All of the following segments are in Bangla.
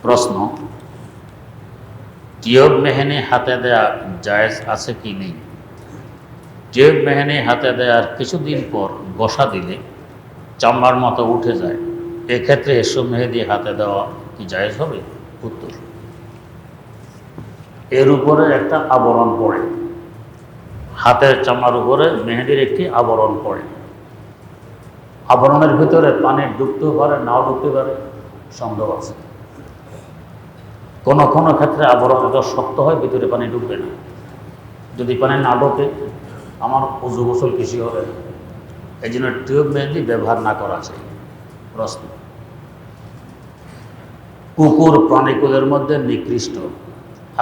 প্রশ্ন, টিউব মেহেদি হাতে দেয়া জায়েজ আছে কি নেই? টিউব মেহেদি হাতে দেওয়ার কিছুদিন পর ঘষা দিলে চামড়ার মতো উঠে যায়, এক্ষেত্রে এসব মেহেদি হাতে দেওয়া কি জায়েজ হবে? উত্তর, এর উপরে একটা আবরণ পড়ে, হাতের চামড়ার উপরে মেহেদির একটি আবরণ পড়ে। আবরণের ভিতরে পানি ঢুকতেও পারে, নাও ঢুকতে পারে, সন্দেহ আছে। কোনো কোনো ক্ষেত্রে আবরণ এত শক্ত হয় ভিতরে পানি ঢুকবে না। যদি পানি না ঢোকে আমার উজু গোসল কিছু হবে, এই জন্য টিউব মেহেদি ব্যবহার না করা চাই। প্রশ্ন, কুকুর প্রাণীকুলের মধ্যে নিকৃষ্ট,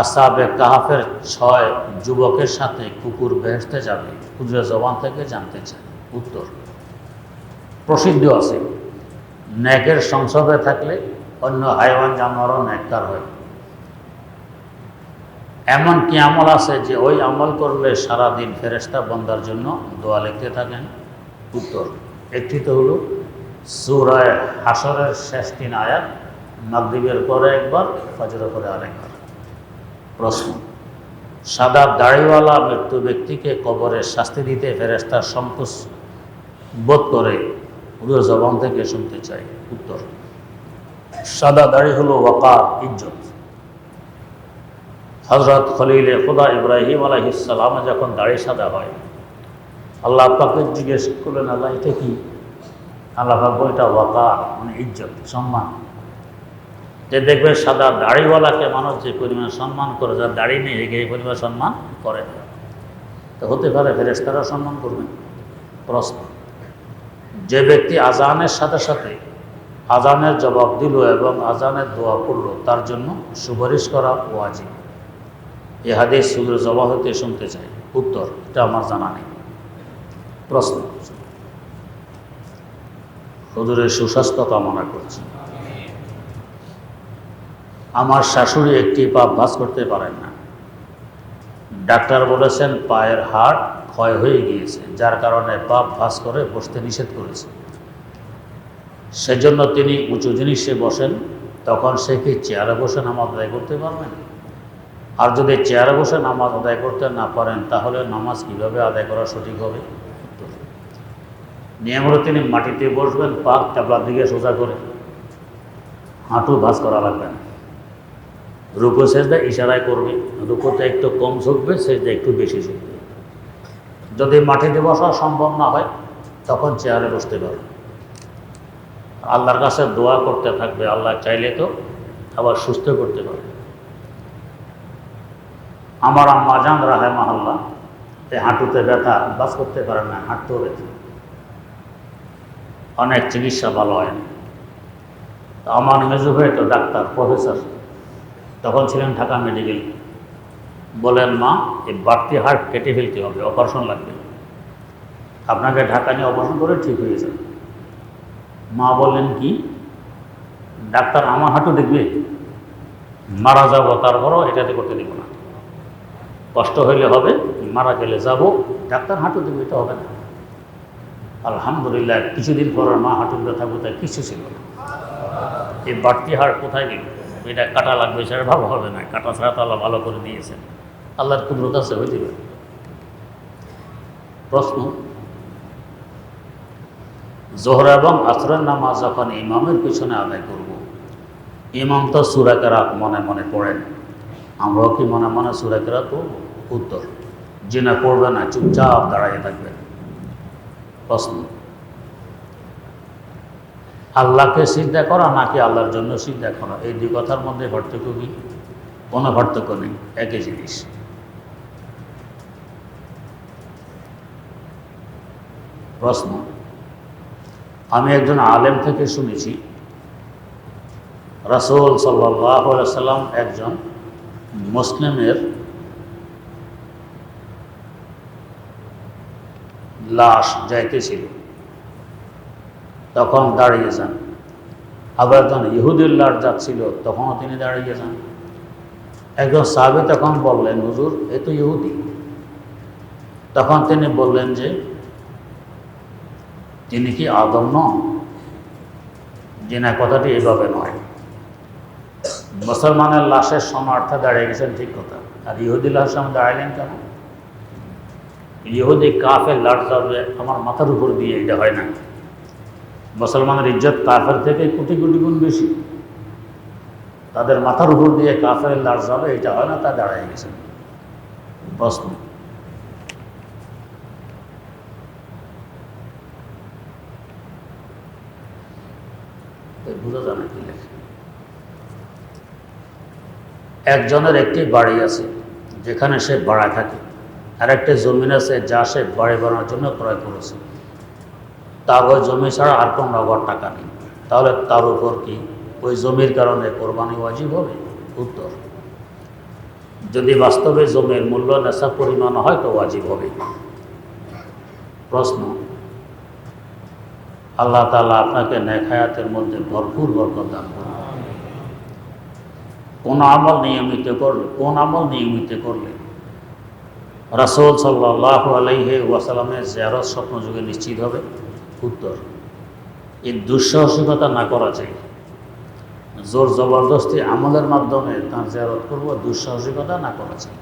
আসহাবে কাহাফের 6 যুবকের সাথে কুকুর বেহেশতে যাবে, হুজুর জবান থেকে জানতে চাই। উত্তর, প্রসিদ্ধ আছে, নেকের সংসর্গে থাকলে অন্য হাইওয়ান জানোয়ারও নেককার হয়। এমন কি আমল আছে যে ওই আমল করলে সারাদিন ফেরেশতা বান্দার জন্য দোয়া লিখতে থাকেন? উত্তর, একটি তো হলো সূরা হাশরের শেষ 3 আয়াত, মাগরিবের পরে একবার, ফজরের পরে আরেকবার। প্রশ্ন, সাদা দাড়িওয়ালা মৃত্যু ব্যক্তিকে কবরে শাস্তি দিতে ফেরেশতা সংকোচ বোধ করে, হুজুর জবান থেকে শুনতে চাই। উত্তর, সাদা দাড়ি হলো ওয়াকার, ইজ্জত। হযরত খলিল খুদা ইব্রাহিম আলাইহিস সালাম যখন দাড়ি সাদা হয়, আল্লাহ পাককে জিজ্ঞেস করলেন, আল্লাহ এটা কি? আল্লাহ পাক বলেন, এটা ওয়াকার, মানে ইজ্জত, সম্মান। যে দেখবে সাদা দাড়িওয়ালাকে মানুষ যে পরিমাণ সম্মান করে, যার দাড়ি নেই এই পরিমাণ সম্মান করে না। তো হতে পারে ফেরেশতারা সম্মান করবেন। প্রশ্ন, যে ব্যক্তি আজানের সাথে সাথে আজানের জবাব দিল এবং আজানের দোয়া করল, তার জন্য সুপারিশ করা ওয়াজিব। এ হাদিস হুজুর জবাব হতে শুনতে চাই। উত্তর, এটা আমার জানা নেই। প্রশ্ন, হুজুরের সুস্বাস্থ্য কামনা করছি। আমার শাশুড়ি একটি পা ভাঁজ করতে পারেন না, ডাক্তার বলেছেন পায়ের হাড় ক্ষয় হয়ে গিয়েছে, যার কারণে পা ভাঁজ করে বসতে নিষেধ করেছে। সেজন্য তিনি উঁচু জিনিসে বসেন, তখন সে কি চেয়ারে বসে নামাজ আদায় করতে পারবেন? আর যদি চেয়ারে বসে নামাজ আদায় করতে না পারেন, তাহলে নামাজ কিভাবে আদায় করা সঠিক হবে? নিয়ম হলো তিনি মাটিতে বসবেন, পা ক্যাবলার দিকে সোজা করে, হাঁটু ভাঁজ করা লাগবে না। রুকু সেজদা ইশারায় করবে, রুকুতে একটু কম ঝুঁকবে, সেজদা একটু বেশি ঝুঁকবে। যদি মাটিতে বসা সম্ভব না হয়, তখন চেয়ারে বসতে পারবে। আল্লাহর কাছে দোয়া করতে থাকবে, আল্লাহ চাইলে তো আবার সুস্থ করতে পারবে। আমার আম্মা জান রাহেমাহুল্লাহ এই হাঁটুতে ব্যথা, বাস করতে পারে না, হাঁটতেও ব্যথা, অনেক চিকিৎসা ভালো হয় না। আমার মেজো ভাই তো ডাক্তার, প্রফেসর, তখন ছিলেন ঢাকা মেডিকেল। বলেন, মা এই বাড়তি হাড় কেটে ফেলতে হবে, অপারেশন লাগবে, আপনাকে ঢাকা নিয়ে অপারেশন করে ঠিক হয়ে যাবে। মা বললেন, কি ডাক্তার আমার হাঁটু দেখবে? মারা যাব, তারপরও এটাতে করতে দেব না, কষ্ট হইলে হবে, মারা গেলে যাব, ডাক্তার হাঁটু দেখবে, এটা হবে না। আলহামদুলিল্লাহ, কিছুদিন পর মা হাঁটুর ব্যথা কোথায় কিছু ছিল না। এই বাড়তি হাড় কোথায় গেল? এটা কাটা লাগবে, সেটা ভালো হবে না, কাটা ছাড়া তো আল্লাহ ভালো করে দিয়েছেন, আল্লাহর কুদরত আছে, হয়ে যাবে। প্রশ্ন, জোহর এবং আসরের নামাজ যখন ইমামের পিছনে আদায় করব, ইমাম তো সূরা কেরাত মনে মনে পড়েন, আমরাও কি মনে মনে সূরা কেরাত পড়ব? উত্তর, জিনা পড়বে না, চুপচাপ দাঁড়াইয়ে থাকবে। প্রশ্ন, আল্লাহকে সিজদা করা নাকি আল্লাহর জন্য সিজদা করা, এই দুই কথার মধ্যে পার্থক্য কি? কোনো পার্থক্য নেই, একই জিনিস। প্রশ্ন, আমি একজন আলেম থেকে শুনেছি রাসূল সাল্লাল্লাহু আলাইহি ওয়াসাল্লাম একজন মুসলিমের লাশ যাইতেছিল, তখন দাঁড়িয়ে যান। আবার একজন ইহুদির লাশ যাচ্ছিল, তখনও তিনি দাঁড়িয়ে যান। একজন সাহাবী তখন বললেন, হুজুর এ তো ইহুদি। তখন তিনি বললেন যে তিনি কি আদম নন? জিনা কথাটি এভাবে নয়, মুসলমানের লাশের সমার্থে দাঁড়িয়ে গেছেন, ঠিক কথা। আর ইহুদি লাশের সামনে দাঁড়াইলেন কেন? ইহুদি কাফের লাশ যাবে আমার মাথার উপর দিয়ে, এটা হয় না। মুসলমানের ইজ্জত কাফের থেকে কোটি কোটি গুণ বেশি। তাদের মাথার উপর দিয়ে কাফের লাশ যাবে, এটা হয় না, তা দাঁড়ায় গেছেন। প্রশ্ন, বুঝা যায় না কি লেখে। একজনের একটি বাড়ি আছে যেখানে সে ভাড়া থাকে, আর একটা জমিন আছে যা সে বাড়ি বানানোর জন্য ক্রয় করেছে। তার ওই জমি ছাড়া আর কোনো নগদ টাকা নেই, তাহলে তার উপর কি ওই জমির কারণে কোরবানি ওয়াজিব হবে? উত্তর, যদি বাস্তবে জমির মূল্য নেশা পরিমাণ হয় তো ওয়াজিব হবে। প্রশ্ন, আল্লাহ তাআলা আপনাকে নেক হায়াতের মধ্যে ভরপুর বরকত দান করুন। কোন আমল নিয়মিত করলে রাসূল সাল্লাল্লাহু আলাইহি ওয়াসাল্লামের জিয়ারত স্বপ্নযুগে নিশ্চিত হবে? উত্তর, এই দুঃসাহসিকতা না করা চাই। জোর জবরদস্তি আমলের মাধ্যমে তার জিয়ারত করবো, দুঃসাহসিকতা না করা চাই।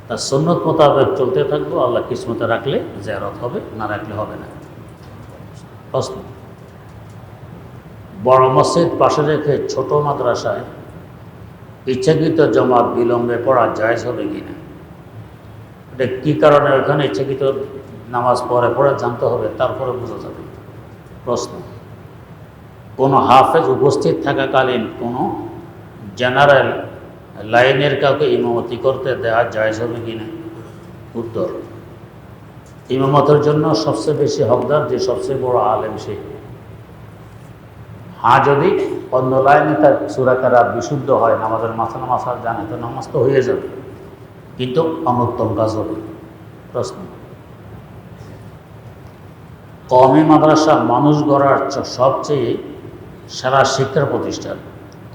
তার সুন্নত মোতাবেক চলতে থাকবো, আল্লাহ কিসমতে রাখলে জিয়ারত হবে, না রাখলে হবে না। প্রশ্ন, বড় মসজিদ পাশে রেখে ছোট মাদ্রাসায় ইচ্ছাকৃত জমাত বিলম্বে পড়া জায়েজ হবে কিনা? এটা কী কারণে ওখানে ইচ্ছাকৃত নামাজ পড়ে জানতে হবে, তারপরে বোঝা যাবে। প্রশ্ন, কোনো হাফেজ উপস্থিত থাকাকালীন কোনো জেনারেল লাইনের কাউকে ইমামতি করতে দেওয়া জায়েজ হবে কিনা? উত্তর, ইমামতের জন্য সবচেয়ে বেশি হকদার যে সবচেয়ে বড় আলেম সে। হ্যাঁ, যদি অন্য লাইনে তার সূরা কেরাত বিশুদ্ধ হয়, নামাজের মাসা জানে, তো নামাজ তো হয়ে যাবে, কিন্তু অনুত্তম কাজ হবে। প্রশ্ন, কওমি মাদ্রাসা মানুষ গড়ার সবচেয়ে সেরা শিক্ষার প্রতিষ্ঠান।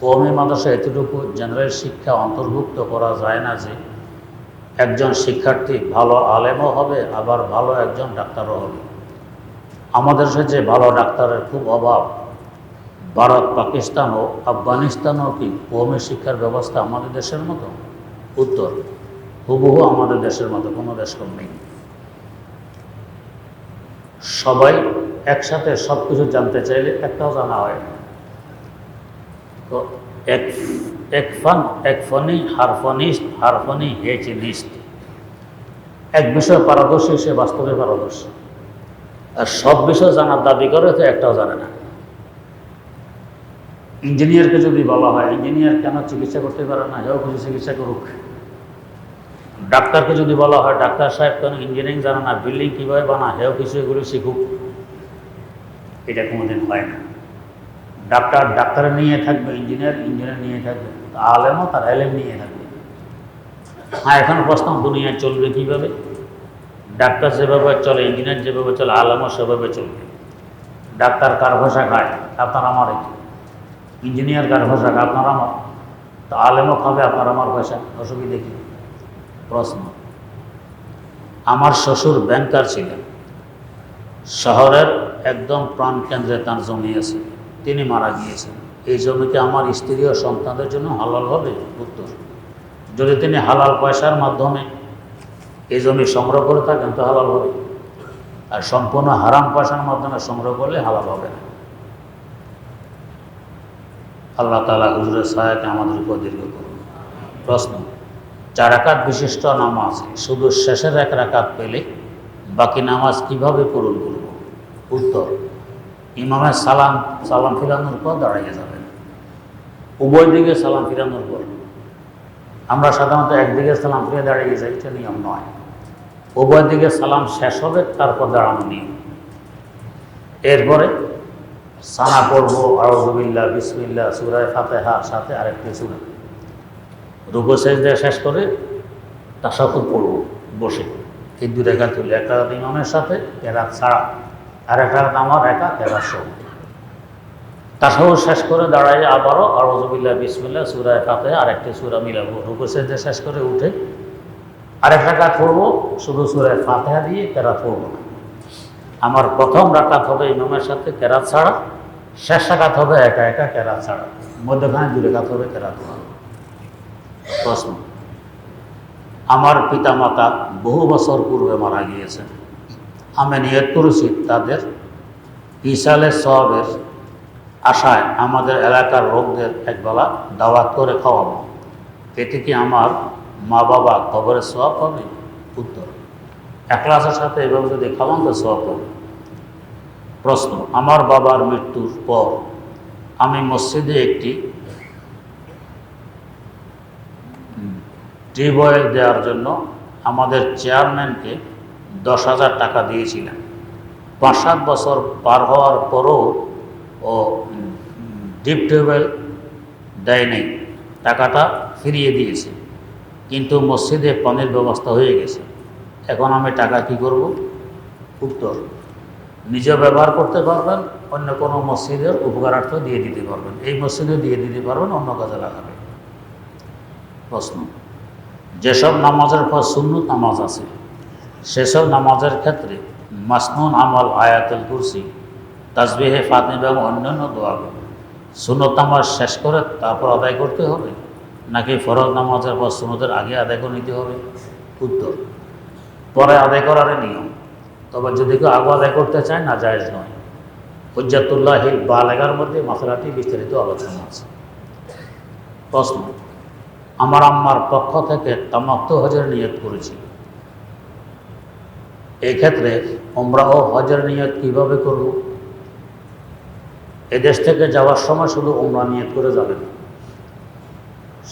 কওমি মাদ্রাসা এতটুকু জেনারেল শিক্ষা অন্তর্ভুক্ত করা যায় না যে একজন শিক্ষার্থী ভালো আলেমও হবে, আবার ভালো একজন ডাক্তারও হবে। আমাদের দেশে যে ভালো ডাক্তারের খুব অভাব, ভারত, পাকিস্তান ও আফগানিস্তানও কি কওমি শিক্ষার ব্যবস্থা আমাদের দেশের মতো? উত্তর, হুবহু আমাদের দেশের মতো, কোনো দেশ কম নেই। সবাই একসাথে সব কিছু জানতে চাইলে একটাও জানা হয় না। তো হারফনি হেচিনিস্ট, এক বিষয়ে পারদর্শী সে বাস্তবে পারদর্শী, আর সব বিষয় জানার দাবি করে তো একটাও জানে না। ইঞ্জিনিয়ারকে যদি বলা হয় ইঞ্জিনিয়ার কেন চিকিৎসা করতে পারে না, হেও কিছু চিকিৎসা করুক। ডাক্তারকে যদি বলা হয় ডাক্তার সাহেব কেন ইঞ্জিনিয়ারিং জানে না, বিল্ডিং কীভাবে বানা, হেও কিছু এগুলো শিখুক। এটা কোনোদিন হয় না। ডাক্তার নিয়ে থাকবে, ইঞ্জিনিয়ার নিয়ে থাকবে, আলেমও তার এলেম নিয়ে থাকবে। হ্যাঁ, এখন প্রশ্ন, দুনিয়ায় চলবে কীভাবে? ডাক্তার যেভাবে চলে, ইঞ্জিনিয়ার যেভাবে চলে, আলেমও সেভাবে চলবে। ডাক্তার কার ভাষা খায়? আপনার আমার। ইঞ্জিনিয়ার কার ভাষা খায়? আপনার আমার। তো আলেমও খাবে আপনার আমার ভাষা, অসুবিধা কী? প্রশ্ন, আমার শ্বশুর ব্যাংকার ছিলেন, শহরের একদম প্রাণকেন্দ্রে তার জমি আছে, তিনি মারা গিয়েছেন, এই জমিকে আমার স্ত্রী ও সন্তানদের জন্য হালাল হবে? উত্তর, যদি তিনি হালাল পয়সার মাধ্যমে এই জমি সংগ্রহ করে থাকেন তো হালাল হবে, আর সম্পূর্ণ হারাম পয়সার মাধ্যমে সংগ্রহ করলে হালাল হবে না। আল্লাহ তাআলা হুজুরের ছায়াকে আমাদের উপর দীর্ঘ করুন। প্রশ্ন, 4 রাকাত বিশিষ্ট নামাজ শুধু শেষের 1 রাকাত পেলে বাকি নামাজ কিভাবে পূরণ করব? উত্তর, ইমামের সালাম ফিরানোর পর দাঁড়িয়ে যাবেন, উভয় দিকে সালাম ফিরানোর পর। আমরা সাধারণত একদিকে সালাম ফিরে দাঁড়িয়ে যাই, এটা নিয়ম নয়। উভয় দিকে সালাম শেষ হবে, তারপর দাঁড়ানো নিয়ম। এরপরে সানা পড়বো, আউযু বিল্লাহ, বিসমিল্লাহ, সূরা ফাতিহা, সাথে আরেকটি সূরা। রুকু সিজদা শেষ করে তাশাহুদ পড়ব বসে। এই 2 রাকাত হলো, 1 রাকাত ইমামের সাথে, কেরাত ছাড়া, আর 1 রাকাত আমার একা কেরাত সহ। তাশাহুদ শেষ করে দাঁড়ায় আবারও আউযু বিল্লাহ, বিসমিল্লাহ, সূরা ফাতিহা, আরেকটি সূরা মিলাবো। রুকু সিজদা শেষ করে উঠে আরেক রাকাত পড়ব, শুধু সূরা ফাতিহা দিয়ে, কেরাত পড়ব না। আমার প্রথম রাকাত হবে ইমামের সাথে কেরাত ছাড়া, শেষ রাকাত হবে একা একা কেরাত ছাড়া, মধ্যখানে 2 রাকাত হবে কেরাত ওয়ালা। প্রশ্ন, আমার পিতামাতা বহু বছর পূর্বে মারা গিয়েছেন, আমি নিয়ত করেছি তাদের ইসালে সওয়াবের আশায় আমাদের এলাকার লোকদের একবেলা দাওয়াত করে খাওয়াবো, এতে কি আমার মা বাবা কবরের সওয়াব হবে? উত্তর, এখলাসের সাথে এভাবে যদি খাওয়ান তো সওয়াব হবে। প্রশ্ন, আমার বাবার মৃত্যুর পর আমি মসজিদে একটি টিউবওয়েল দেওয়ার জন্য আমাদের চেয়ারম্যানকে 10,000 টাকা দিয়েছিলেন। 5-7 বছর পার হওয়ার পরও ও ডিপ টিউবওয়েল দেয়নি, টাকাটা ফিরিয়ে দিয়েছে, কিন্তু মসজিদে পানির ব্যবস্থা হয়ে গেছে, এখন আমি টাকা কি করব? উত্তর, নিজে ব্যবহার করতে পারবেন, অন্য কোনো মসজিদের উপকারার্থ দিয়ে দিতে পারবেন, এই মসজিদে দিয়ে দিতে পারবেন, অন্য কাজে লাগাবেন। প্রশ্ন, যেসব নামাজের পর সুন্নত নামাজ আছে সেসব নামাজের ক্ষেত্রে মাসনুন আমল আয়াতুল কুরসি, তাসবিহে ফাতিহা এবং অন্যান্য দোয়া সুন্নত নামাজ শেষ করে তারপর আদায় করতে হবে, নাকি ফরজ নামাজের পর সুন্নতের আগে আদায় করে নিতে হবে? উত্তর, পরে আদায় করার নিয়ম, তবে যদি কেউ আগে আদায় করতে চায় না জায়েজ নয়। হুজ্জাতুল্লাহিল বালেগার মধ্যে মাসআলাটি বিস্তারিত আলোচনা আছে। প্রশ্ন, আমার আম্মার পক্ষ থেকে তামাত্তু হজের নিয়ত করেছি, এই ক্ষেত্রে উমরা ও হজের নিয়ত কিভাবে করব? এদেশ থেকে যাওয়ার সময় শুধু উমরা নিয়ত করে যাবেন,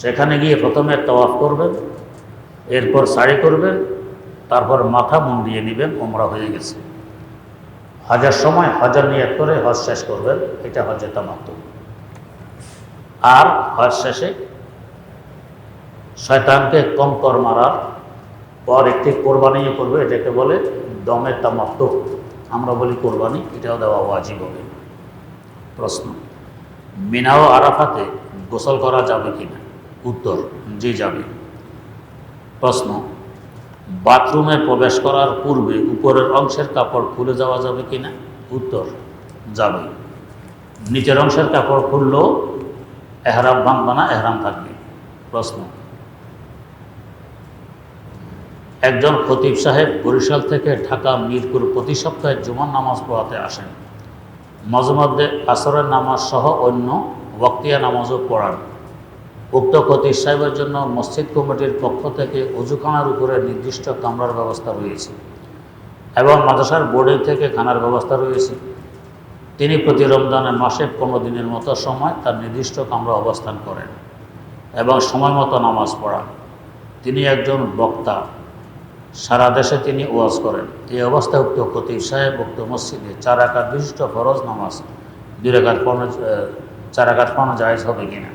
সেখানে গিয়ে প্রথমে তাওয়াফ করবেন, এরপর সাড়ি করবেন, তারপর মাথা মুন্ডিয়ে নেবেন, উমরা হয়ে গেছে। হজের সময় হজের নিয়ত করে হজ শেষ করবেন, এটা হজে তামাত্তু। আর হজ শেষে শয়তানকে কঙ্কর মারার পর একটি কোরবানিও করবে, এটাকে বলে দমে তামাত্তু, আমরা বলি কোরবানি, এটাও দেওয়া ওয়াজিব হবে। প্রশ্ন, মিনা ও আরাফাতে গোসল করা যাবে কিনা? উত্তর, জি যাবে। প্রশ্ন, বাথরুমে প্রবেশ করার পূর্বে উপরের অংশের কাপড় খুলে যাওয়া যাবে কিনা? উত্তর, যাবে। নিচের অংশের কাপড় খুললেও এহরাম ভাঙবে না, এহরাম থাকবে। প্রশ্ন, একজন খতিব সাহেব বরিশাল থেকে ঢাকা মিরপুর প্রতি সপ্তাহে জুমার নামাজ পড়াতে আসেন, মাঝে মধ্যে আসরের নামাজ সহ অন্য ওয়াক্তিয়া নামাজও পড়ান। উক্ত খতিব সাহেবের জন্য মসজিদ কমিটির পক্ষ থেকে অজুখানার উপরে নির্দিষ্ট কামরার ব্যবস্থা রয়েছে এবং মাদ্রাসার বোর্ডের থেকে খানার ব্যবস্থা রয়েছে। তিনি প্রতি রমজানে মাসে 15 দিনের মতো সময় তার নির্দিষ্ট কামরা অবস্থান করেন এবং সময় মতো নামাজ পড়ান। তিনি একজন বক্তা, সারা দেশে তিনি ওয়াজ করেন। এই অবস্থায় উক্ত খতিব সাহেব উক্ত মসজিদে 4 রাকাত বিশিষ্ট ফরজ নামাজ 2 রাকাত পড়ানো 4 রাকাত পড়ানো জায়েজ হবে কিনা?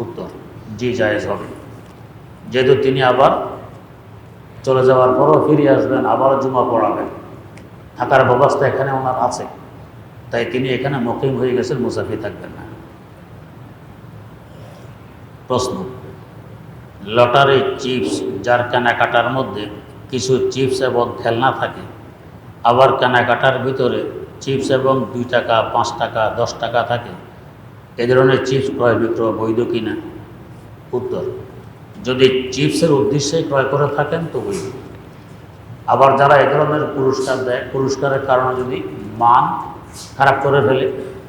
উত্তর, জি জায়েজ হবে। যেহেতু তিনি আবার চলে যাওয়ার পরও ফিরে আসবেন, আবারও জুমা পড়াবেন, থাকার ব্যবস্থা এখানে ওনার আছে, তাই তিনি এখানে মুকিম হয়ে গেছেন, মুসাফির থাকবেন না। প্রশ্ন, লটারি চিপস যার কেনাকাটার মধ্যে কিছু চিপস এবং খেলনা থাকে, আবার কেনাকাটার ভিতরে চিপস এবং 2 টাকা, 5 টাকা, 10 টাকা থাকে, এ ধরনের চিপস ক্রয় বিক্রয় বৈধ কিনা? উত্তর, যদি চিপসের উদ্দেশ্যে ক্রয় করে থাকেন তো বৈধ। আবার যারা এ ধরনের পুরস্কার দেয়, পুরস্কারের কারণে যদি মান খারাপ করে ফেলে,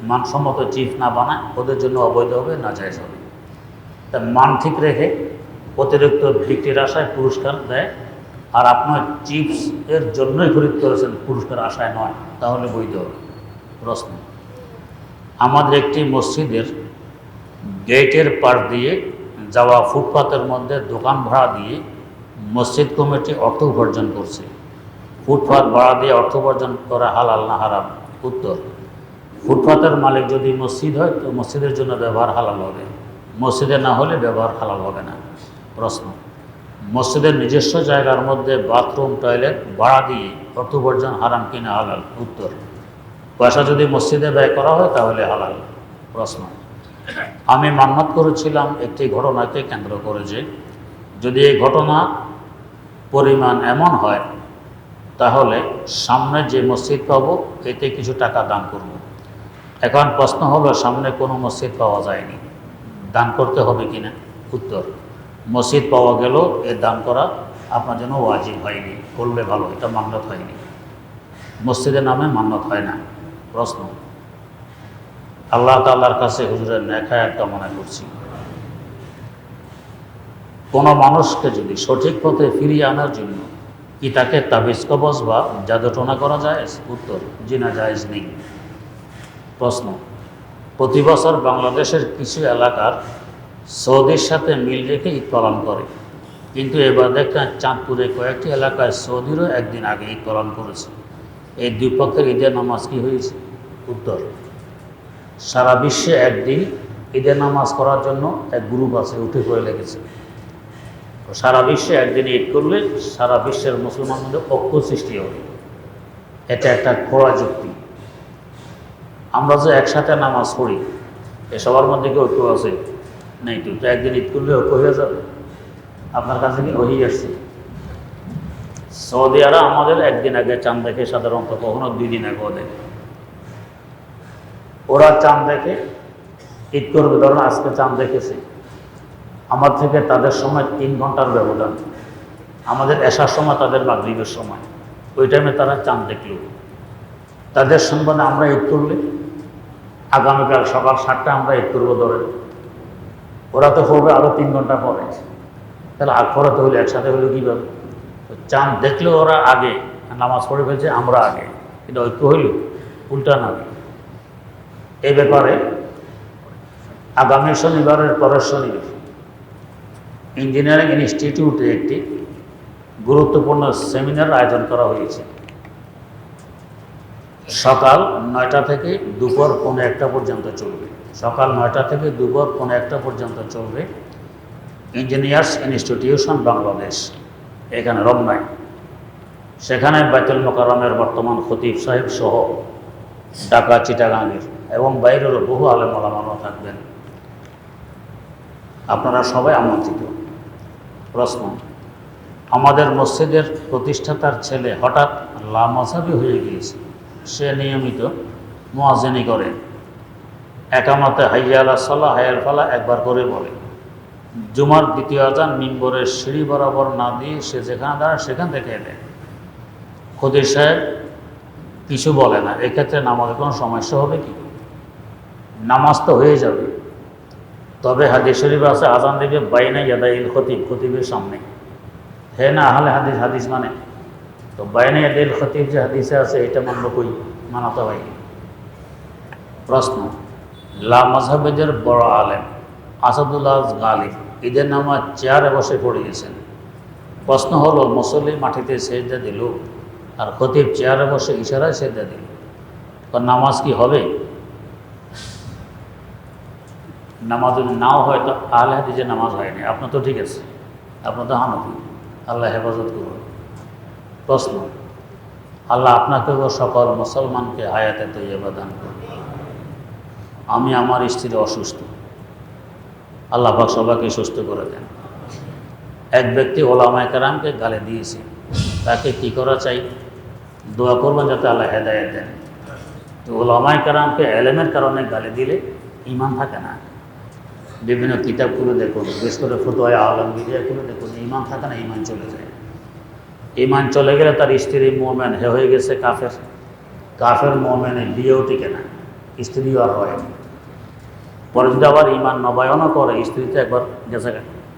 মানসম্মত চিপস না বানায়, ওদের জন্য অবৈধ হবে, না জায়েজ হবে। তা মান ঠিক রেখে অতিরিক্ত বিক্রির আশায় পুরস্কার দেয়, আর আপনার চিপস এর জন্যই খরিদ করেছেন, পুরস্কার আশায় নয়, তাহলে বৈধ হবে। প্রশ্ন, আমাদের একটি মসজিদের গেটের পাশ দিয়ে যাওয়া ফুটপাতের মধ্যে দোকান ভাড়া দিয়ে মসজিদ কমিটি অর্থ উপার্জন করছে, ফুটপাত ভাড়া দিয়ে অর্থ উপার্জন করা হালাল না হারাম? উত্তর, ফুটপাতের মালিক যদি মসজিদ হয় তো মসজিদের জন্য ব্যবহার হালাল হবে, মসজিদে না হলে ব্যবহার হালাল হবে না। প্রশ্ন, মসজিদের নিজস্ব জায়গার মধ্যে বাথরুম টয়লেট ভাড়া দিয়ে অর্থ উপার্জন হারাম কিনা হালাল? উত্তর, পয়সা যদি মসজিদে ব্যয় করা হয় তাহলে হালাল। প্রশ্ন, আমি মান্যত করেছিলাম একটি ঘটনাকে কেন্দ্র করে যে যদি এই ঘটনা পরিমাণ এমন হয় তাহলে সামনে যে মসজিদ পাবো এতে কিছু টাকা দান করব এখন প্রশ্ন হলো, সামনে কোনো মসজিদ পাওয়া যায়নি, দান করতে হবে কিনা? উত্তর, মসজিদ পাওয়া গেল, এ দান করা আপনার জন্য ওয়াজিব হয়নি, করলে ভালো, এটা মান্যত হয়নি। মসজিদের নামে মান্যত হয় না। প্রশ্ন, আল্লাহ তাআলার কাছে হুজুরের নেক হায়াত কামনা করছি, কোনো মানুষকে যদি সঠিক পথে ফিরিয়ে আনার জন্য কি তাকে তাবিজ কবজ বা জাদুটোনা করা যায়? উত্তর, জি না, জায়েজ নেই। প্রশ্ন, প্রতি বছর বাংলাদেশের কিছু এলাকার সৌদির সাথে মিল রেখে ঈদ পালন করে, কিন্তু এবার দেখেন চাঁদপুরে কয়েকটি এলাকায় সৌদিরও একদিন আগে ঈদ পালন করেছে। এই দুই পক্ষের ঈদের নামাজ কি হয়েছে? উত্তর, সারা বিশ্বে একদিন ঈদের নামাজ করার জন্য এক গ্রুপ আছে, উঠে পড়ে লেগেছে। সারা বিশ্বে একদিন ঈদ করলে সারা বিশ্বের মুসলমানদের ঐক্য সৃষ্টি হবে, এটা একটা খোলা যুক্তি। আমরা যে একসাথে নামাজ পড়ি, এ সবার মধ্যে কি ঐক্য আছে? নেই। তো একদিন ঈদ করলে ঐক্য হয়ে যাবে? আপনার কাছে কি হয়ে আসছে? সৌদিয়ারা আমাদের একদিন আগে চাঁদ দেখে, সাধারণত কখনো 2 দিন আগেও দেখে। ওরা চাঁদ দেখে ঈদ করবে, ধরুন আজকে চাঁদ দেখেছে, আমার থেকে তাদের সময় 3 ঘন্টার ব্যবধান, আমাদের এশার সময় তাদের মাগরিবের সময়, ওই টাইমে তারা চাঁদ দেখল। তাদের সম্বন্ধে আমরা ঈদ করলে আগামীকাল সকাল 7টায় আমরা ঈদ করবো ধরে, ওরা তো পড়বে আরও 3 ঘন্টা পরে, তাহলে আগ পড়াতে হলে একসাথে হলে কীভাবে? চাঁদ দেখলে ওরা আগে নামাজ পড়ে ফেলছে, আমরা আগে, কিন্তু ঐক্য হইল উল্টা না। এই ব্যাপারে আগামী শনিবারের পরের শনিবার ইঞ্জিনিয়ারিং ইনস্টিটিউটে একটি গুরুত্বপূর্ণ সেমিনার আয়োজন করা হয়েছে। সকাল 9টা থেকে দুপুর 1:15 পর্যন্ত চলবে। সকাল 9টা থেকে দুপুর 1:15 পর্যন্ত চলবে। ইঞ্জিনিয়ার্স ইনস্টিটিউশন বাংলাদেশ, এখানে রমনায়। সেখানে বাইতুল মোকাররমের বর্তমান খতিব সাহেব সহ ঢাকা, চিটাগাঙ্গের এবং বাইরেরও বহু আলেম ওলামাও থাকবেন। আপনারা সবাই আমন্ত্রিত। প্রশ্ন, আমাদের মসজিদের প্রতিষ্ঠাতার ছেলে হঠাৎ লামাযহাবী হয়ে গিয়েছে। সে নিয়মিত মুয়াজ্জিনি করে, একামতে হাইয়া আলাস সালাহ, হাইয়া আল ফালাহ একবার করে বলে। জুমার দ্বিতীয় আজান মিম্বরের সিঁড়ি বরাবর না দিয়ে সে যেখানে দাঁড়ায় সেখান থেকে দেয়। খতিব সাহেব কিছু বলে না, এক্ষেত্রে নামাজে কোনো সমস্যা হবে কি? নামাজ তো হয়ে যাবে, তবে হাদিস শরীফ আছে আজান দেবে বাইনা ইয়াদাইল খতিব, খতিবের সামনে। হে না আহলে হাদিস, হাদিস মানে তো বাইনা ইয়াদাইল খতিব যে হাদিসে আছে, এটা মানব কই? মানাতে হয়। প্রশ্ন, লামাযহাবের বড় আলেম আসাদুল্লাহ গালিব ঈদের নামাজ চেয়ারে বসে পড়ে গেছেন। প্রশ্ন হলো, মুসল্লি মাটিতে সেজদা দিল আর খতিব চেয়ারে বসে ইশারায় সেজদা দিল, তো নামাজ কি হবে? নামাজ যদি নাও হয় তো আহলে হাদিসের নামাজ হয়নি। আপনার তো ঠিক আছে, আপনার তো হানফি, আল্লাহ হেফাজত করুন। প্রশ্ন, আল্লাহ আপনাকে ও সকল মুসলমানকে হায়াতে তৈয়বা দান করুন। আমি আমার স্ত্রী অসুস্থ, আল্লাহ পাক সবাইকে সুস্থ করে দেন। এক ব্যক্তি ওলামায়ে কেরামকে গালি দিয়েছে, তাকে কি করা চাই? দোয়া করবেন যাতে আল্লাহ হেদায়েত দেন। তো ওলামায়ে কেরামকে এলেমের কারণে গালি দিলে ঈমান থাকে না। বিভিন্ন কিতাব খুলে দেখুন, বিশেষ করে ফতোয়া আলমগীরিয়া খুলে দেখুন, ঈমান থাকে না, ঈমান চলে যায়। ঈমান চলে গেলে তার স্ত্রী মুমিন হয়ে গেছে কাফের। কাফের মুমিনের বিয়েও টিকে না, স্ত্রীও আর হয় না। পরে যদি আবার ঈমান নবায়নও করে, স্ত্রীতে একবার গেছে,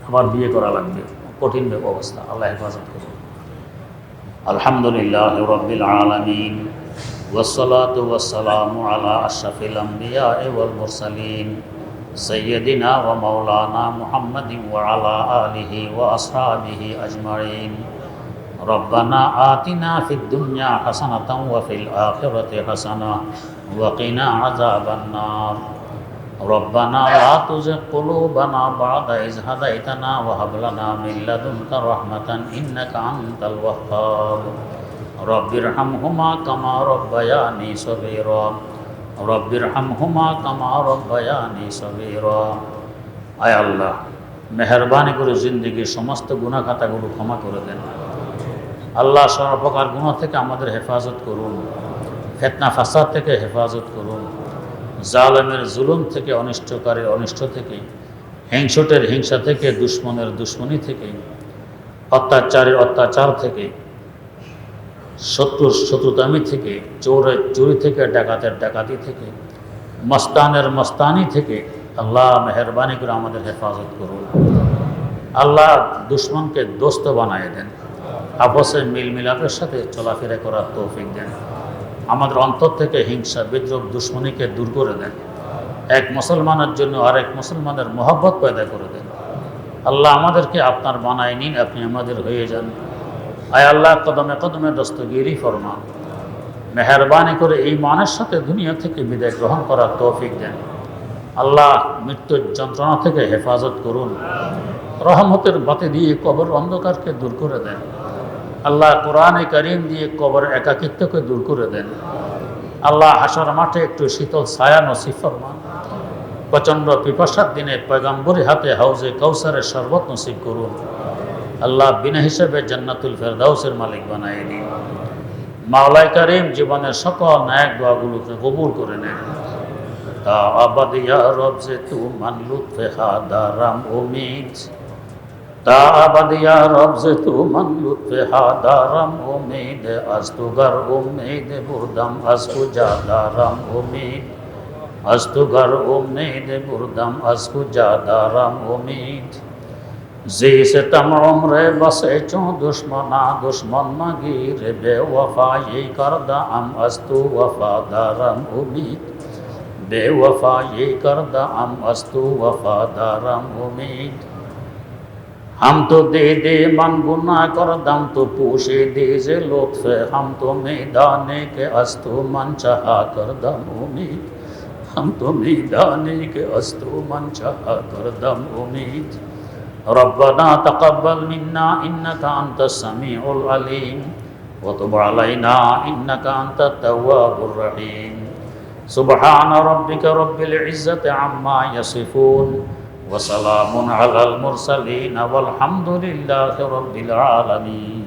আবার বিয়ে করা লাগবে, কঠিন অবস্থা। আল্লাহ হেফাজত করুন। আলহামদুলিল্লাহি রাব্বিল আলামিন ওয়াসসালাতু ওয়াসসালামু আলা আশরাফিল আমবিয়া ওয়াল মুরসালিন সাইয়্যিদিনা ওয়া মাওলানা মুহাম্মাদিন ওয়া আলা আলিহি ওয়া আসহাবিহি আজমাইন। রব্বানা আতিনা ফিদ দুনিয়া হাসানাতাও ওয়া ফিল আখিরাতি হাসানাহ ওয়া কিনা আযাবান নার। রব্বানা লা তুযিগ কুলুবানা বা'দা ইয হাদাইতানা ওয়া হাব লানা মিন লাদুনকা রাহমাতান ইন্নাকা আনতাল ওয়াহ্হাব। রব্বিরহামহুমা কামা রাব্বায়ানি সগীরা। রব্বিরহামহুমা কামা রাব্বায়ানি সগীরা। আয় আল্লাহ, মেহেরবানি করে জিন্দেগির সমস্ত গুনাহ খাতাগুলো ক্ষমা করে দেন। আল্লাহ, সর্বপ্রকার গুনাহ থেকে আমাদের হেফাজত করুন, ফিতনা ফাসাদ থেকে হেফাজত করুন। জালেমের জুলুম থেকে, অনিষ্টকারীর অনিষ্ট থেকে, হিংসুটের হিংসা থেকে, দুশ্মনের দুশ্মনী থেকে, অত্যাচারীর অত্যাচার থেকে, শত্রুর শত্রুতামি থেকে, চোরের চুরি থেকে, ডাকাতের ডাকাতি থেকে, মস্তানের মস্তানি থেকে আল্লাহ মেহরবানি করে আমাদের হেফাজত করুন। আল্লাহ দুশ্মনকে দোস্ত বানায় দেন, আপসে মিলমিলাপের সাথে চলাফেরা করার তৌফিক দেন। আমাদের অন্তর থেকে হিংসা বিদ্রোহ দুশ্মনীকে দূর করে দেন। এক মুসলমানের জন্য আরেক মুসলমানের মহব্বত পয়দা করে দেন। আল্লাহ আমাদেরকে আপনার বানায় নিন, আপনি আমাদের হয়ে যান। আয় আল্লাহ, কদমে কদমে দস্তগিরি ফরমান। মেহরবানি করে এই মানের সাথে দুনিয়া থেকে বিদায় গ্রহণ করার তৌফিক দেন। আল্লাহ মৃত্যুর যন্ত্রণা থেকে হেফাজত করুন। রহমতের বাতি দিয়ে কবর অন্ধকারকে দূর করে দেন। আল্লাহ কোরআনে কারীম দিয়ে কবর একাকিত্বকে দূর করে দেন। আল্লাহ হাসর মাঠে একটু শীতল ছায়া নসিব ফরমান। প্রচণ্ড পিপাসার দিনে পয়গম্বরী হাতে হাউজে কাউসারের শরবত নসিব করুন। আল্লাহ বিনা হিসেবে জান্নাতুল ফেরদাউসের মালিক বানায় দিন। মাওলাই কারীম জীবনের সকল ন্যাক দোয়াগুলোকে কবুল করে নেন। তা আবাদিয়া রব যে তু মান লুৎফে হাদারাম উমিদ, তা আবাদিয়া রব যে তু মান লুৎফে হাদারাম উমিদ, আস্তুগার উমিদ বুরদাম আস্তু জাদারাম উমিদ, আস্তুগার উমিদ বুরদাম আস্তু জাদারাম উমিদ। जी सितम उम्र बसे चो दुश्मना दुश्मन मगीर बेवफा ये करदा अम अस्तु वफादारम उम्मीद, बेवफा ये करदा अम अस्तु वफादारम उम्मीद। हम तो दे दे मन गुना कर दम तो पूछे दे जे लुत्फ़े, हम तो मैदाने के अस्तु मन चाहा कर दम उम्मीद, हम तो मैदाने के अस्तु मन चाहा कर दम उम्मीद। रब्बना तक़ब्बल मिन्ना इन्नका अंतस समीउल अलीम व तुब अलैना इन्नका अंतत तव्वाबुर रहीम। सुब्हान रब्बिका रब्बिल इज़्ज़ति अम्मा यसिफून व सलामुन अलल मुरसलीन वल्हम्दुलिल्लाहि रब्बिल आलमीन।